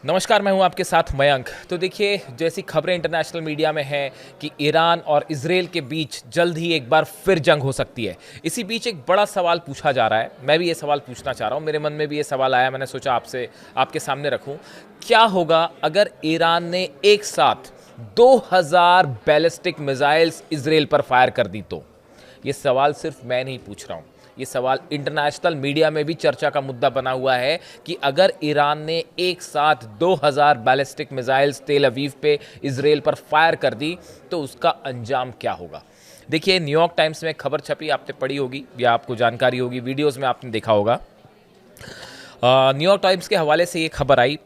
नमस्कार, मैं हूं आपके साथ मयंक। तो देखिए, जैसी खबरें इंटरनेशनल मीडिया में हैं कि ईरान और इजराइल के बीच जल्द ही एक बार फिर जंग हो सकती है। इसी बीच एक बड़ा सवाल पूछा जा रहा है। मैं भी ये सवाल पूछना चाह रहा हूं, मेरे मन में भी ये सवाल आया, मैंने सोचा आपसे आपके सामने रखूं। क्या होगा अगर ईरान ने एक साथ 2000 बैलिस्टिक मिसाइल्स इजराइल पर फायर कर दी? तो ये सवाल सिर्फ मैं नहीं पूछ रहा हूं, ये सवाल इंटरनेशनल मीडिया में भी चर्चा का मुद्दा बना हुआ है कि अगर ईरान ने एक साथ 2000 बैलिस्टिक मिसाइल्स तेल अवीव पे इजराइल पर फायर कर दी तो उसका अंजाम क्या होगा। देखिए, न्यूयॉर्क टाइम्स में खबर छपी, आपने पढ़ी होगी या आपको जानकारी होगी, वीडियोस में आपने देखा होगा। न्यूयॉर्क टाइम्स के हवाले से ये खबर आई।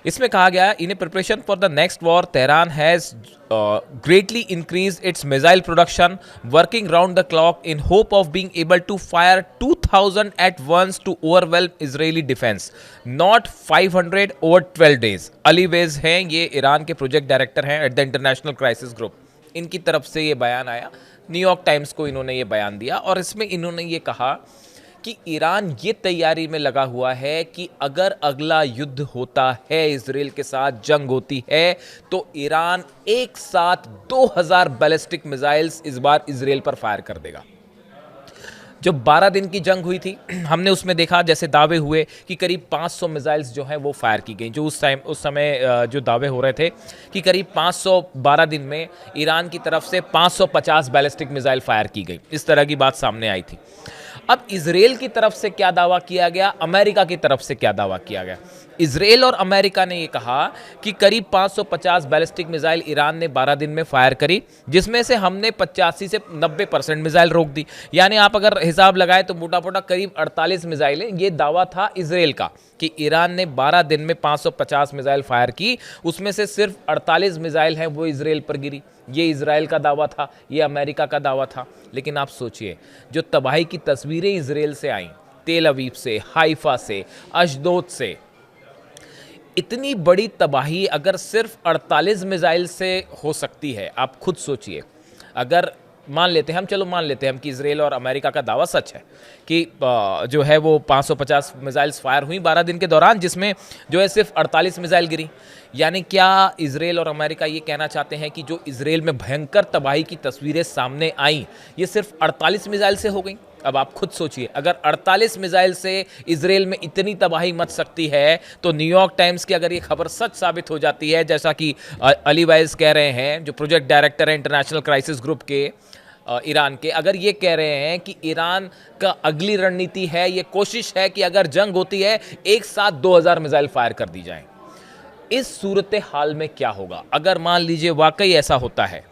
इसमें कहा गया, in a preparation for the next war Tehran has greatly increase its missile production, working round the clock in hope of being able to fire 2000 at once to overwhelm Israeli defence, not 500 over 12 days. Ali Vaez हैं, ये Iran के project director हैं at the International Crisis Group. इनकी तरफ से ये बयान आया, न्यूयॉर्क टाइम्स को इन्होंने ये बयान दिया और इसमें इन्होंने ये कहा कि ईरान ये तैयारी में लगा हुआ है कि अगर अगला युद्ध होता है, इजराइल के साथ जंग होती है, तो ईरान एक साथ 2000 बैलिस्टिक मिसाइल्स इस बार इजराइल पर फायर कर देगा। जो 12 दिन की जंग हुई थी, हमने उसमें देखा जैसे दावे हुए कि करीब 500 मिसाइल्स जो हैं वो फायर की गई। जो उस समय जो दावे हो रहे थे कि करीब 512 दिन में ईरान की तरफ से 550 बैलिस्टिक मिसाइल फायर की गई, इस तरह की बात सामने आई थी। अब इजराइल की तरफ से क्या दावा किया गया, अमेरिका की तरफ से क्या दावा किया गया। इजराइल और अमेरिका ने यह कहा कि करीब 550 बैलिस्टिक मिसाइल ईरान ने 12 दिन में फायर करी, जिसमें से हमने 85 से 90% मिसाइल रोक दी। यानी आप अगर हिसाब लगाए तो मोटा मोटा करीब 48 मिसाइलें, ये दावा था इजराइल का कि ईरान ने 12 दिन में 550 मिसाइल फायर की, उसमें से सिर्फ 48 मिसाइल हैं वो इजराइल पर गिरी। ये इजराइल का दावा था, ये अमेरिका का दावा था। लेकिन आप सोचिए, जो तबाही की तस्वीरें इजराइल से आई, तेल अवीव से, हाइफा से, अशदोद से, इतनी बड़ी तबाही अगर सिर्फ 48 मिसाइल से हो सकती है, आप खुद सोचिए। अगर मान लेते हैं हम, चलो मान लेते हैं हम कि इजराइल और अमेरिका का दावा सच है कि जो है वो 550 मिसाइल्स फायर हुई 12 दिन के दौरान, जिसमें जो है सिर्फ 48 मिसाइल गिरी। यानी क्या इजराइल और अमेरिका ये कहना चाहते हैं कि जो इजराइल में भयंकर तबाही की तस्वीरें सामने आई, ये सिर्फ 48 मिसाइल से हो गई? अब आप खुद सोचिए, अगर 48 मिसाइल से इजराइल में इतनी तबाही मच सकती है, तो न्यूयॉर्क टाइम्स की अगर ये खबर सच साबित हो जाती है, जैसा कि अली वैज कह रहे हैं, जो प्रोजेक्ट डायरेक्टर हैं इंटरनेशनल क्राइसिस ग्रुप के ईरान के, अगर ये कह रहे हैं कि ईरान का अगली रणनीति है, ये कोशिश है कि अगर जंग होती है एक साथ 2000 मिसाइल फायर कर दी जाए, इस सूरत हाल में क्या होगा? अगर मान लीजिए वाकई ऐसा होता है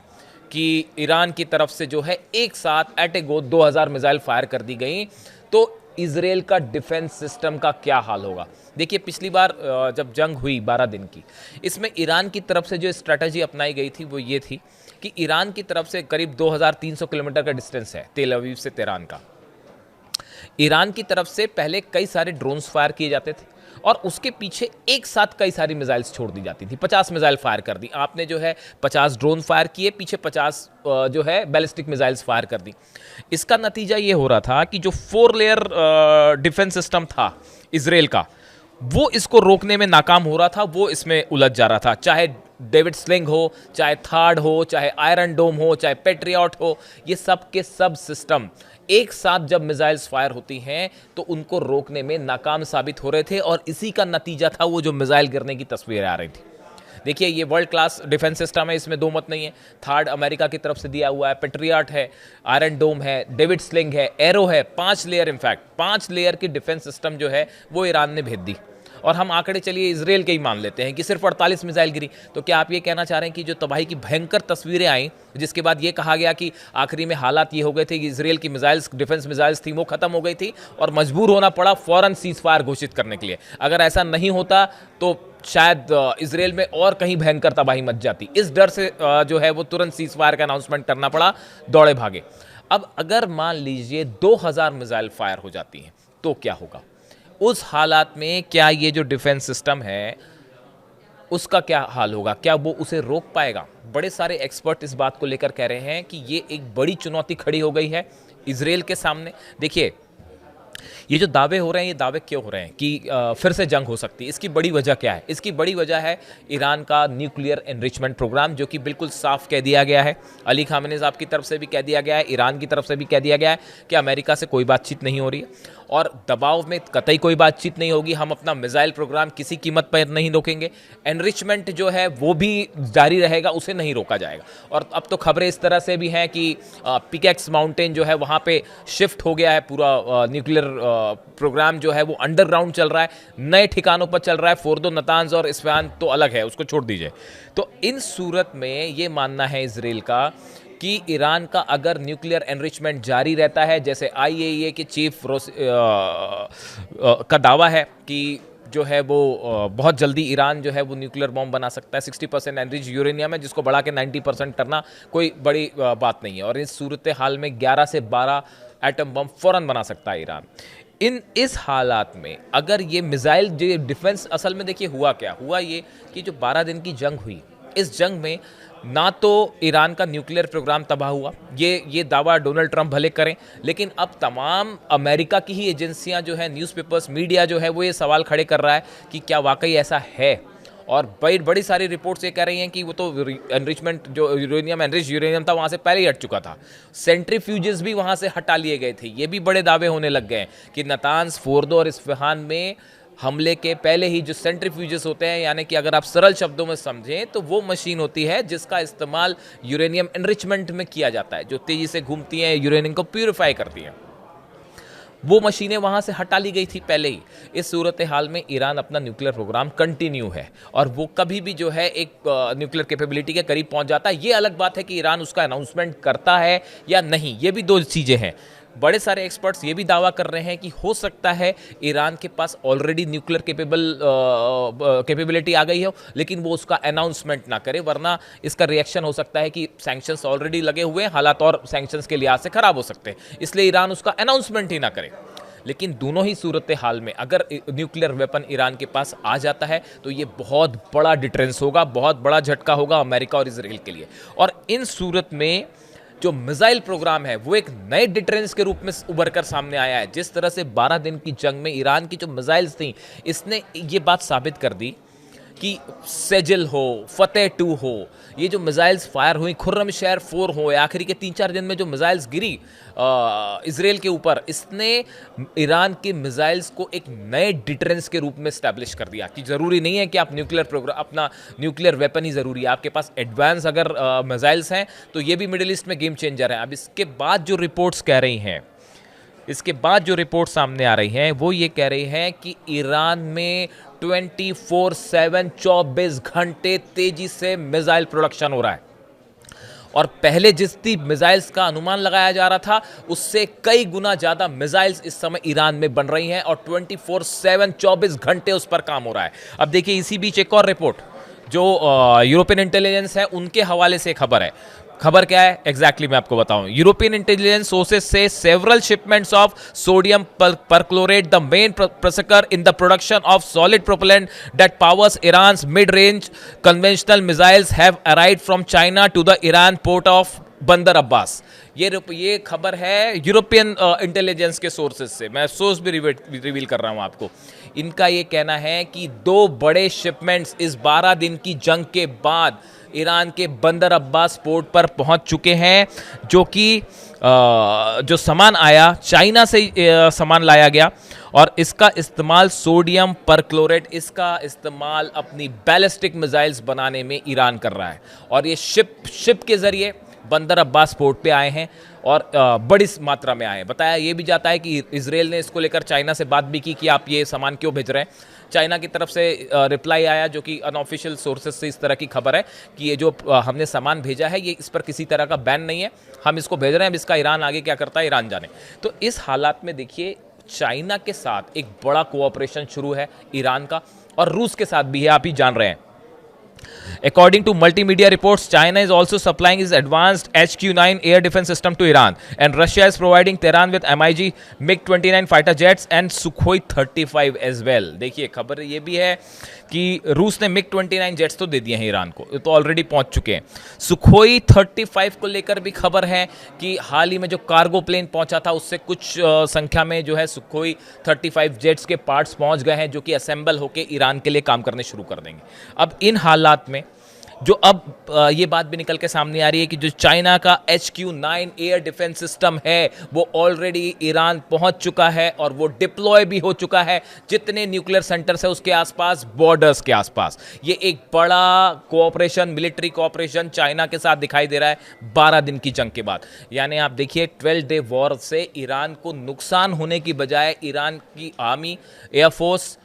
कि ईरान की तरफ से जो है एक साथ एट ए गो 2000 मिसाइल फायर कर दी गई, तो इजराइल का डिफेंस सिस्टम का क्या हाल होगा? देखिए, पिछली बार जब जंग हुई 12 दिन की, इसमें ईरान की तरफ से जो स्ट्रैटेजी अपनाई गई थी वो ये थी कि ईरान की तरफ से करीब 2300 किलोमीटर का डिस्टेंस है तेल अवीव से तेहरान का। ईरान की तरफ से पहले कई सारे ड्रोन्स फायर किए जाते थे और उसके पीछे एक साथ कई सारी मिसाइल्स छोड़ दी जाती थी। 50 मिसाइल फायर कर दी आपने, जो है 50 ड्रोन फायर किए, पीछे 50 जो है बैलिस्टिक मिसाइल्स फायर कर दी। इसका नतीजा ये हो रहा था कि जो 4 लेयर डिफेंस सिस्टम था इजराइल का, वो इसको रोकने में नाकाम हो रहा था, वो इसमें उलझ जा रहा था। चाहे डेविड स्लिंग हो, चाहे थार्ड हो, चाहे आयरन डोम हो, चाहे पेट्रियट हो, ये सब के सब सिस्टम एक साथ जब मिसाइल्स फायर होती हैं तो उनको रोकने में नाकाम साबित हो रहे थे और इसी का नतीजा था वो जो मिसाइल गिरने की तस्वीरें आ रही थी। देखिए, ये वर्ल्ड क्लास डिफेंस सिस्टम है, इसमें दो मत नहीं है। थार्ड अमेरिका की तरफ से दिया हुआ है, पेट्रियट है, आयरन डोम है, डेविड स्लिंग है, एरो है, 5 लेयर, इनफैक्ट 5 लेयर की डिफेंस सिस्टम जो है वो ईरान ने भेज दी। और हम आंकड़े चलिए इजराइल के ही मान लेते हैं कि सिर्फ 48 मिसाइल गिरी। तो क्या आप ये कहना चाह रहे हैं कि जो तबाही की भयंकर तस्वीरें आई, जिसके बाद ये कहा गया कि आखिरी में हालात ये हो गए थे कि इजराइल की मिसाइल्स, डिफेंस मिसाइल्स थी, वो खत्म हो गई थी और मजबूर होना पड़ा फौरन सीज फायर घोषित करने के लिए? अगर ऐसा नहीं होता तो शायद इजराइल में और कहीं भयंकर तबाही मच जाती। इस डर से जो है वो तुरंत सीज फायर का अनाउंसमेंट करना पड़ा, दौड़े भागे। अब अगर मान लीजिए 2000 मिसाइल फायर हो जाती हैं तो क्या होगा? उस हालात में क्या ये जो डिफेंस सिस्टम है उसका क्या हाल होगा? क्या वो उसे रोक पाएगा? बड़े सारे एक्सपर्ट इस बात को लेकर कह रहे हैं कि ये एक बड़ी चुनौती खड़ी हो गई है इजराइल के सामने। देखिए, ये जो दावे हो रहे हैं, ये दावे क्यों हो रहे हैं कि फिर से जंग हो सकती है? इसकी बड़ी वजह क्या है? इसकी बड़ी वजह है ईरान का न्यूक्लियर एनरिचमेंट प्रोग्राम, जो कि बिल्कुल साफ कह दिया गया है। अली खामेनी साहब की तरफ से भी कह दिया गया है, ईरान की तरफ से भी कह दिया गया है कि अमेरिका से कोई बातचीत नहीं हो रही है और दबाव में कतई कोई बातचीत नहीं होगी। हम अपना मिसाइल प्रोग्राम किसी कीमत पर नहीं रोकेंगे। एनरिचमेंट जो है वो भी जारी रहेगा, उसे नहीं रोका जाएगा। और अब तो खबरें इस तरह से भी हैं कि पिकेक्स माउंटेन जो है वहाँ पे शिफ्ट हो गया है, पूरा न्यूक्लियर प्रोग्राम जो है वो अंडरग्राउंड चल रहा है, नए ठिकानों पर चल रहा है। फोर्दो, नतांज और इस्फहान तो अलग है, उसको छोड़ दीजिए। तो इन सूरत में ये मानना है इजराइल का कि ईरान का अगर न्यूक्लियर एनरिचमेंट जारी रहता है, जैसे आईएईए के चीफ का दावा है कि जो है वो बहुत जल्दी ईरान जो है वो न्यूक्लियर बॉम्ब बना सकता है। 60% एनरिच यूरेनियम है, जिसको बढ़ा के 90% करना कोई बड़ी बात नहीं है। और इस सूरत हाल में 11 से 12 एटम बम फ़ौरन बना सकता है ईरान। इस हालात में अगर ये मिसाइल जो डिफेंस, असल में देखिए हुआ क्या हुआ, ये कि जो 12 दिन की जंग हुई, इस जंग में ना तो ईरान का न्यूक्लियर प्रोग्राम तबाह हुआ, ये दावा डोनाल्ड ट्रंप भले करें, लेकिन अब तमाम अमेरिका की ही एजेंसियां जो है, न्यूज़पेपर्स, मीडिया जो है वो ये सवाल खड़े कर रहा है कि क्या वाकई ऐसा है। और बड़ी सारी रिपोर्ट्स ये कह रही हैं कि वो तो एनरिचमेंट, जो यूरेनियम, एनरिच यूरेनियम था, वहाँ से पहले ही हट चुका था। सेंट्रीफ्यूजेस भी वहाँ से हटा लिए गए थे। ये भी बड़े दावे होने लग गए हैं कि नतांज, फोर्दो और इस्फहान में हमले के पहले ही जो सेंट्रीफ्यूजेस होते हैं, यानी कि अगर आप सरल शब्दों में समझें तो वो मशीन होती है जिसका इस्तेमाल यूरेनियम एनरिचमेंट में किया जाता है, जो तेज़ी से घूमती हैं, यूरेनियम को प्यूरिफाई करती हैं। वो मशीनें वहाँ से हटा ली गई थी पहले ही। इस सूरत हाल में ईरान अपना न्यूक्लियर प्रोग्राम कंटिन्यू है और वो कभी भी जो है एक न्यूक्लियर कैपेबिलिटी के करीब पहुँच जाता है। ये अलग बात है कि ईरान उसका अनाउंसमेंट करता है या नहीं, ये भी दो चीज़ें हैं। बड़े सारे एक्सपर्ट्स ये भी दावा कर रहे हैं कि हो सकता है ईरान के पास ऑलरेडी न्यूक्लियर कैपेबिलिटी आ गई हो, लेकिन वो उसका अनाउंसमेंट ना करे, वरना इसका रिएक्शन हो सकता है कि सैंक्शंस ऑलरेडी लगे हुए हैं, हालात और सैंक्शंस के लिहाज से खराब हो सकते हैं, इसलिए ईरान उसका अनाउंसमेंट ही ना करे। लेकिन दोनों ही सूरत हाल में अगर न्यूक्लियर वेपन ईरान के पास आ जाता है तो ये बहुत बड़ा डिटरेंस होगा, बहुत बड़ा झटका होगा अमेरिका और इजराइल के लिए। और इन सूरत में जो मिसाइल प्रोग्राम है वो एक नए डिटरेंस के रूप में उभर कर सामने आया है। जिस तरह से 12 दिन की जंग में ईरान की जो मिसाइल्स थी, इसने ये बात साबित कर दी कि सेजिल हो, फतेह 2 हो, ये जो मिसाइल्स फायर हुई, खुर्रम शहर 4 हो, आखिरी के 3-4 दिन में जो मिसाइल्स गिरी इजराइल के ऊपर, इसने ईरान के मिसाइल्स को एक नए डिटरेंस के रूप में स्टैब्लिश कर दिया कि ज़रूरी नहीं है कि आप न्यूक्लियर प्रोग्राम, अपना न्यूक्लियर वेपन ही ज़रूरी है, आपके पास एडवांस अगर मिसाइल्स हैं तो ये भी मिडिल ईस्ट में गेम चेंजर है। अब इसके बाद जो रिपोर्ट्स कह रही हैं, इसके बाद जो रिपोर्ट सामने आ रही हैं वो ये कह रही हैं कि ईरान में 24/7 24 घंटे तेजी से मिसाइल प्रोडक्शन हो रहा है और पहले जितनी मिसाइल्स का अनुमान लगाया जा रहा था उससे कई गुना ज़्यादा मिसाइल्स इस समय ईरान में बन रही हैं और 24/7 24 घंटे उस पर काम हो रहा है। अब देखिए, इसी बीच एक और रिपोर्ट जो यूरोपियन इंटेलिजेंस है उनके हवाले से खबर है। खबर क्या है एग्जैक्टली मैं आपको बताऊं। यूरोपियन इंटेलिजेंस सोर्सेस से several shipments of sodium perchlorate, the main processor in the production of solid propellant that powers Iran's mid range conventional missiles have arrived from China to the Iran port of Bandar Abbas. ये खबर है European intelligence के sources से, मैं source भी reveal कर रहा हूं आपको। इनका ये कहना है कि 2 बड़े शिपमेंट्स इस 12 दिन की जंग के बाद ईरान के बंदर अब्बास पोर्ट पर पहुंच चुके हैं, जो कि जो सामान आया चाइना से सामान लाया गया और इसका इस्तेमाल सोडियम परक्लोरेट, इसका इस्तेमाल अपनी बैलिस्टिक मिसाइल्स बनाने में ईरान कर रहा है और ये शिप के जरिए बंदर अब्बास पोर्ट पे आए हैं और बड़ी मात्रा में आए हैं। बताया ये भी जाता है कि इजराइल ने इसको लेकर चाइना से बात भी की कि आप ये सामान क्यों भेज रहे हैं। चाइना की तरफ से रिप्लाई आया, जो कि अनऑफिशियल सोर्सेज से इस तरह की खबर है कि ये जो हमने सामान भेजा है ये इस पर किसी तरह का बैन नहीं है, हम इसको भेज रहे हैं, अब इसका ईरान आगे क्या करता है ईरान जाने। तो इस हालात में देखिए, चाइना के साथ एक बड़ा कोऑपरेशन शुरू है ईरान का और रूस के साथ भी है, आप ही जान रहे हैं। According to multimedia reports, China is also supplying its advanced HQ-9 air defense system to Iran, and Russia is providing Tehran with MiG MiG-29 fighter jets and Sukhoi 35 as well. देखिए खबर ये भी है कि रूस ने MiG-29 जेट्स तो दे दिए हैं ईरान को, तो ऑलरेडी पहुंच चुके हैं। सुखोई 35 को लेकर भी खबर है कि हाल ही में जो कार्गो प्लेन पहुंचा था उससे कुछ संख्या में जो है सुखोई 35 जेट्स के पार्ट्स पहुंच गए हैं, जो कि असेंबल होकर ईरान के लिए काम करने शुरू कर देंगे। अब इन हालात में जो अब ये बात भी निकल के सामने आ रही है कि जो चाइना का HQ-9 एयर डिफेंस सिस्टम है वो ऑलरेडी ईरान पहुंच चुका है और वो डिप्लॉय भी हो चुका है जितने न्यूक्लियर सेंटर्स है उसके आसपास, बॉर्डर्स के आसपास। ये एक बड़ा कोऑपरेशन, मिलिट्री कोऑपरेशन चाइना के साथ दिखाई दे रहा है 12 दिन की जंग के बाद। यानी आप देखिए 12 डे वॉर से ईरान को नुकसान होने की बजाय ईरान की आर्मी, एयरफोर्स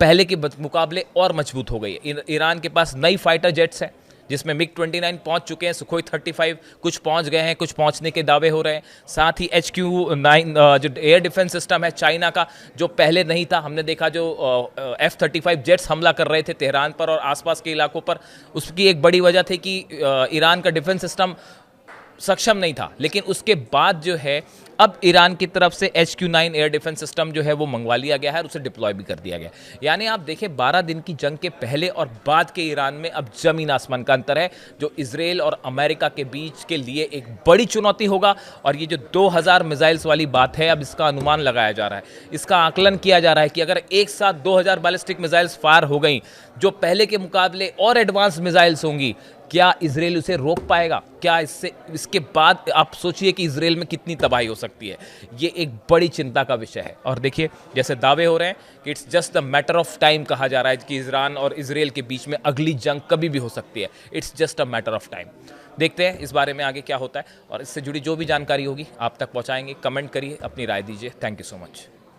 पहले के मुकाबले और मजबूत हो गई है। ईरान के पास नई फाइटर जेट्स हैं जिसमें MiG-29 पहुंच चुके हैं, सुखोई 35 कुछ पहुंच गए हैं, कुछ पहुंचने के दावे हो रहे हैं। साथ ही HQ-9 जो एयर डिफेंस सिस्टम है चाइना का, जो पहले नहीं था, हमने देखा जो F-35 जेट्स हमला कर रहे थे तेहरान पर और आसपास के इलाकों पर, उसकी एक बड़ी वजह थी कि ईरान का डिफेंस सिस्टम सक्षम नहीं था। लेकिन उसके बाद जो है अब ईरान की तरफ से HQ-9 एयर डिफेंस सिस्टम जो है वो मंगवा लिया गया है और उसे डिप्लॉय भी कर दिया गया। यानी आप देखें 12 दिन की जंग के पहले और बाद के ईरान में अब जमीन आसमान का अंतर है, जो इजराइल और अमेरिका के बीच के लिए एक बड़ी चुनौती होगा। और ये जो 2000 मिसाइल्स वाली बात है, अब इसका अनुमान लगाया जा रहा है, इसका आकलन किया जा रहा है कि अगर एक साथ 2000 बैलिस्टिक मिसाइल्स फायर हो गई जो पहले के मुकाबले और एडवांस मिसाइल्स होंगी, क्या इजराइल उसे रोक पाएगा? क्या इसके बाद आप सोचिए कि इजराइल में कितनी तबाही हो सकती है। ये एक बड़ी चिंता का विषय है। और देखिए जैसे दावे हो रहे हैं कि it's just the matter of time, कहा जा रहा है कि ईरान और इजराइल के बीच में अगली जंग कभी भी हो सकती है। It's just a matter of time. देखते हैं इस बारे में आगे क्या होता है और इससे जुड़ी जो भी जानकारी होगी आप तक पहुंचाएंगे। कमेंट करिए, अपनी राय दीजिए। Thank you so much.